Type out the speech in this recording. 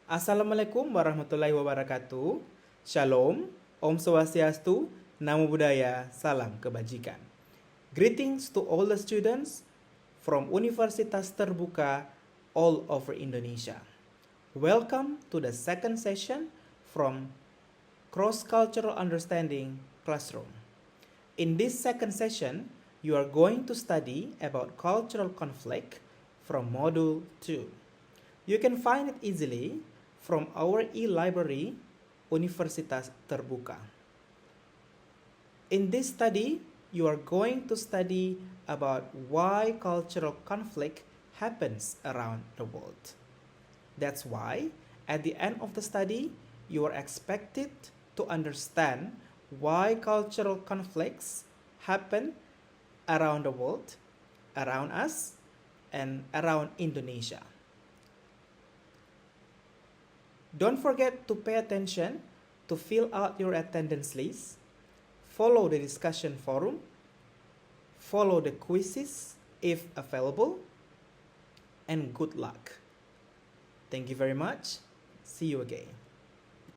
Assalamualaikum warahmatullahi wabarakatuh. Shalom, Om Swastiastu, Namo Buddhaya, Salam Kebajikan. Greetings to all the students from Universitas Terbuka all over Indonesia. Welcome to the second session from Cross-Cultural Understanding Classroom. In this second session, you are going to study about cultural conflict from Module 2. You can find it easily from our e-library, Universitas Terbuka. In this study, you are going to study about why cultural conflict happens around the world. That's why, at the end of the study, you are expected to understand why cultural conflicts happen around the world, around us, and around Indonesia. Don't forget to pay attention to fill out your attendance list, follow the discussion forum, follow the quizzes if available, and good luck. Thank you very much. See you again.